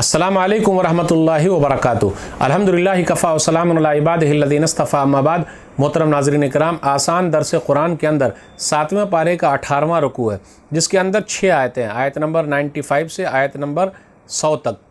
अस्सलामु अलैकुम वरहमतुल्लाहि वबरकातुहू। अल्हम्दुलिल्लाह कफ़ा व सलामुन अला इबादिहिल्लज़ीना इस्तफ़ा, अम्मा बाद। मोहतरम नाज़रीन इकराम, आसान दर्स कुरान के अंदर 7वें पारे का 18वां रुकू है, जिसके अंदर 6 आयतें हैं। आयत नंबर 95 से आयत नंबर 100 तक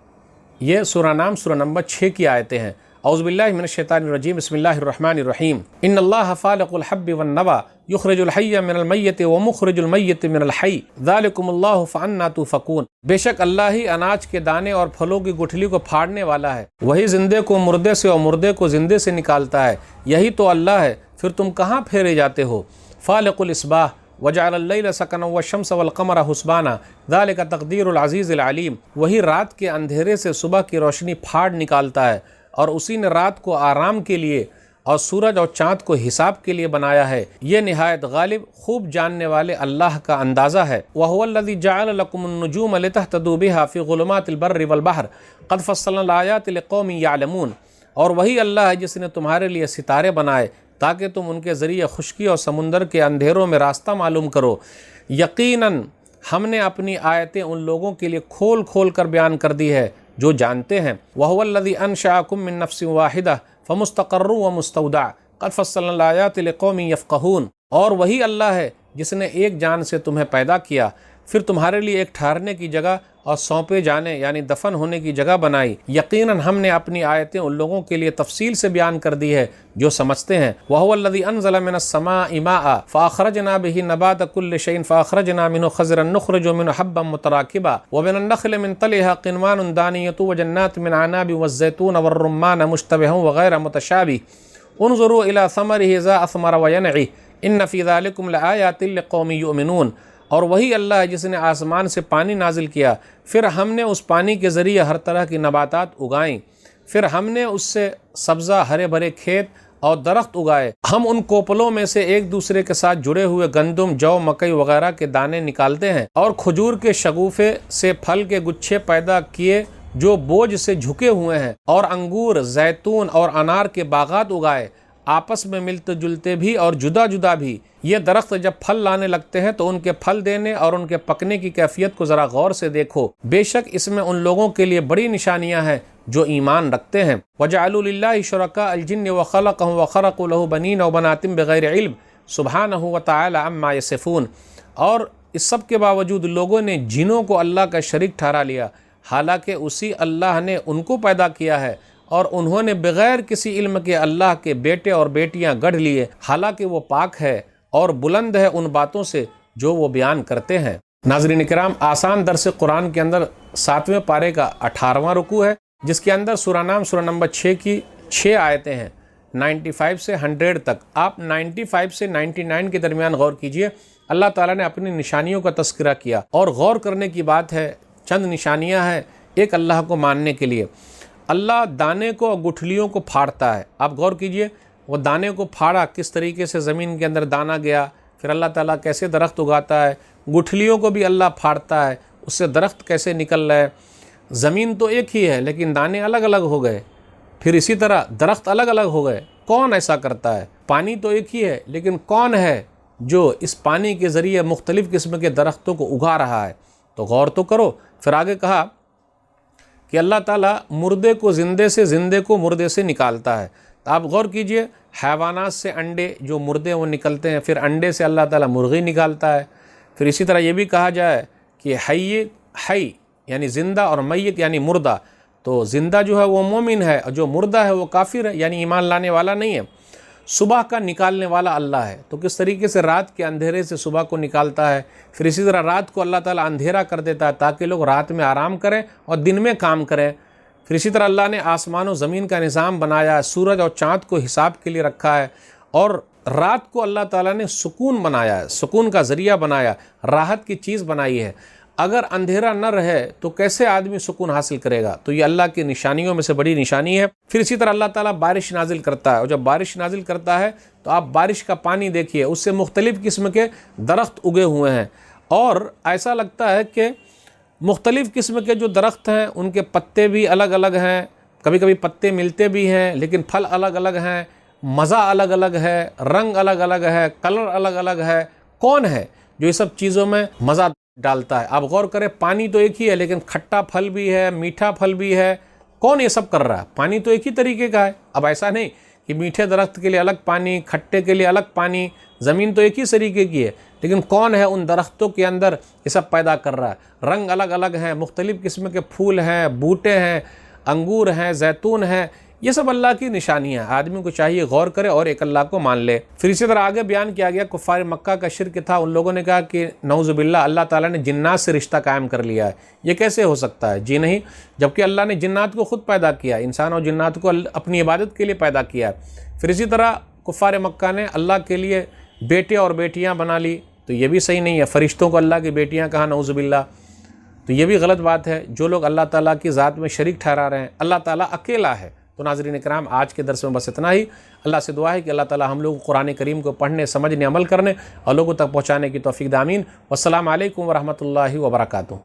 ये सूरा नाम सूरा नंबर 6 की आयतें हैं। औज़ु बिल्लाहि मिनश शैतानिर रजीम, बिस्मिल्लाहिर रहमानिर रहीम। इन्नल्लाह फ़ालिक़ुल हब्बि वन नवा युख़रिजुल हय्य मिनल मय्यति व मुख़रिजुल मय्यति मिनल हय्य ज़ालिकुमुल्लाहु फ़अन्ना तुफ़कून। बेशक अल्लाह ही अनाज के दाने और फलों की गुठली को फाड़ने वाला है, वही जिंदे को मुर्दे से और मुर्दे को जिंदे से निकालता है। यही तो अल्लाह है, फिर तुम कहाँ फेरे जाते हो। फ़ालिक़ुल इस्बाह वजअल लैल सकन वश्शम्स वल क़मर हुस्बाना ज़ालिका तक़दीरुल अज़ीज़िल अलीम। वही रात के अंधेरे से सुबह की रोशनी फाड़ निकालता है, और उसी ने रात को आराम के लिए और सूरज और चाँद को हिसाब के लिए बनाया है। ये निहायत गालिब खूब जानने वाले अल्लाह का अंदाज़ा है। वहुवल्लज़ी जअल लकुमुन्नुजूम लितहतदू बिहा फ़ी ज़ुलुमातिल बर्रि वल बहर क़द फ़स्सलनल आयाति लिक़ौमिन यअलमून। और वही अल्लाह है जिसने तुम्हारे लिए सितारे बनाए ताकि तुम उनके ज़रिए खुश्की और समुंदर के अंधेरों में रास्ता मालूम करो। यकीनन हमने अपनी आयतें उन लोगों के लिए खोल खोल कर बयान कर दी है जो जानते हैं। वहुवल्लज़ी अनशअकुम मिन नफ्सिन वाहिदा फ़मुस्तक़र्रुन व मुस्तौदा क़द फ़स्सलनल आयाति लिक़ौमिन यफ़क़हून। और वही अल्लाह है जिसने एक जान से तुम्हें पैदा किया, फिर तुम्हारे लिए एक ठहरने की जगह और सौंपे जाने यानी दफन होने की जगह बनाई। यकीनन हमने अपनी आयतें उन लोगों के लिए तफसील से बयान कर दी है जो समझते हैं। वहुवल्लज़ी अनज़ल मिनस समाइ माअ फ़अख़रजना बिही नबात कुल्लि शैइन फ़अख़रजना मिन्हु ख़ज़रन नुख़रिजु मिन्हु हब्बन मुतराकिबा व मिनन नख़्लि मिन तलिहा क़िनवानुन दानियतुन व जन्नातिन मिन अनाबिन वज़्ज़ैतून वर्रुम्मान मुश्तबिहन व गैर मुतशाबिह उन्ज़ुरू इला समरिही इज़ा अथमर व यनई इन्न फ़ी ज़ालिकुम लआयातिन लिक़ौमिन युमिनून। और वही अल्लाह है जिसने आसमान से पानी नाजिल किया, फिर हमने उस पानी के ज़रिए हर तरह की नबातात उगाईं, फिर हमने उससे सब्ज़ा हरे भरे खेत और दरख्त उगाए। हम उन कोपलों में से एक दूसरे के साथ जुड़े हुए गंदम, जौ, मकई वगैरह के दाने निकालते हैं, और खजूर के शगुफ़े से फल के गुच्छे पैदा किए जो बोझ से झुके हुए हैं, और अंगूर, जैतून और अनार के बागात उगाए, आपस में मिलते जुलते भी और जुदा जुदा भी। ये दरख्त जब फल लाने लगते हैं तो उनके फल देने और उनके पकने की कैफियत को ज़रा गौर से देखो। बेशक इसमें उन लोगों के लिए बड़ी निशानियां हैं जो ईमान रखते हैं। वजअलू लिल्लाहि शुरका अल जिन्न व खलक़हुम व खरक़ू लहू बनीन व बनातिन बिग़ैरि इल्म सुब्हानहु व तआला अम्मा यसिफ़ून। और इस सब के बावजूद लोगों ने जिनों को अल्लाह का शरीक ठहरा लिया, हालांकि उसी अल्लाह ने उनको पैदा किया है, और उन्होंने बग़ैर किसी इल्म के अल्लाह के बेटे और बेटियां गढ़ लिए, हालांकि वो पाक है और बुलंद है उन बातों से जो वो बयान करते हैं। नाज़रीन इकराम, आसान दर्स कुरान के अंदर 7वें पारे का 18वां रुकू है, जिसके अंदर सूरा नाम सूरा नंबर 6 की 6 आयतें हैं, 95 से 100 तक। आप 95 से 99 के दरमियान गौर कीजिए। अल्लाह ताला ने अपनी निशानियों का तस्करा किया, और गौर करने की बात है, चंद निशानियाँ हैं एक अल्लाह को मानने के लिए। अल्लाह दाने को और गुठलियों को फाड़ता है। आप गौर कीजिए, वो दाने को फाड़ा, किस तरीके से ज़मीन के अंदर दाना गया, फिर अल्लाह ताला कैसे दरख्त उगाता है। गुठलियों को भी अल्लाह फाड़ता है, उससे दरख्त कैसे निकल रहा है। ज़मीन तो एक ही है लेकिन दाने अलग अलग हो गए, फिर इसी तरह दरख्त अलग अलग हो गए। कौन ऐसा करता है? पानी तो एक ही है लेकिन कौन है जो इस पानी के ज़रिए मुख्तलिफ़ किस्म के दरख्तों को उगा रहा है? तो गौर तो करो। फिर आगे कहा कि अल्लाह ताला मुर्दे को ज़िंदे से, ज़िंदे को मुर्दे से निकालता है। तो आप गौर कीजिए, हैवानात से अंडे जो मुर्दे वो निकलते हैं, फिर अंडे से अल्लाह ताला मुर्गी निकालता है। फिर इसी तरह ये भी कहा जाए कि हई यानी ज़िंदा और मय्यत यानी मुर्दा। तो ज़िंदा जो है वो मोमिन है, और जो मुर्दा है वो काफिर है, यानी ईमान लाने वाला नहीं है। सुबह का निकालने वाला अल्लाह है। तो किस तरीके से रात के अंधेरे से सुबह को निकालता है, फिर इसी तरह रात को अल्लाह ताला अंधेरा कर देता है ताकि लोग रात में आराम करें और दिन में काम करें। फिर इसी तरह अल्लाह ने आसमान और ज़मीन का निज़ाम बनाया है, सूरज और चाँद को हिसाब के लिए रखा है, और रात को अल्लाह ताला ने सुकून बनाया है, सुकून का ज़रिया बनाया, राहत की चीज़ बनाई है। अगर अंधेरा न रहे तो कैसे आदमी सुकून हासिल करेगा? तो ये अल्लाह की निशानियों में से बड़ी निशानी है। फिर इसी तरह अल्लाह ताला बारिश नाजिल करता है, और जब बारिश नाजिल करता है तो आप बारिश का पानी देखिए, उससे मुख्तलिफ़ किस्म के दरख्त उगे हुए हैं, और ऐसा लगता है कि मुख्तलिफ़ किस्म के जो दरख्त हैं उनके पत्ते भी अलग अलग हैं, कभी कभी पत्ते मिलते भी हैं लेकिन फल अलग अलग हैं, मज़ा अलग अलग है, रंग अलग अलग है, कलर अलग अलग है। कौन है जो ये सब चीज़ों में मज़ा डालता है। आप गौर करें, पानी तो एक ही है लेकिन खट्टा फल भी है, मीठा फल भी है। कौन ये सब कर रहा है? पानी तो एक ही तरीके का है। अब ऐसा नहीं कि मीठे दरख्त के लिए अलग पानी, खट्टे के लिए अलग पानी, ज़मीन तो एक ही तरीके की है, लेकिन कौन है उन दरख्तों के अंदर ये सब पैदा कर रहा है? रंग अलग अलग हैं, मुख्तलिफ़ किस्म के फूल हैं, बूटे हैं, अंगूर हैं, जैतून हैं, ये सब अल्लाह की निशानियाँ। आदमी को चाहिए गौर करे और एक अल्लाह को मान ले। फिर इसी तरह आगे बयान किया गया कुफ़ार मक्का का शिर्क था। उन लोगों ने कहा कि नऊज़ुबिल्लाह अल्लाह ताला ने जिन्नात से रिश्ता कायम कर लिया है। ये कैसे हो सकता है? जी नहीं, जबकि अल्लाह ने जिन्नात को ख़ुद पैदा किया, इंसान और जिन्नात को अपनी इबादत के लिए पैदा किया है। फिर इसी तरह कुफ़ार मक्का ने अल्लाह के लिए बेटे और बेटियाँ बना ली, तो ये भी सही नहीं है। फ़रिश्तों को अल्लाह की बेटियाँ कहा, नऊज़ुबिल्लाह, तो ये भी गलत बात है। जो लोग अल्लाह ताला की ज़ात में शरीक ठहरा रहे हैं, अल्लाह ताला अकेला है। तो नाज़रीन इकराम, आज के दर्स में बस इतना ही। अल्लाह से दुआ है कि अल्लाह ताला हम लोग को कुरान करीम को पढ़ने, समझने, अमल करने और लोगों तक पहुँचाने की तौफ़ीक़ दे। आमीन। वस्सलामु अलैकुम वरहमतुल्लाहि वबरकातुहू।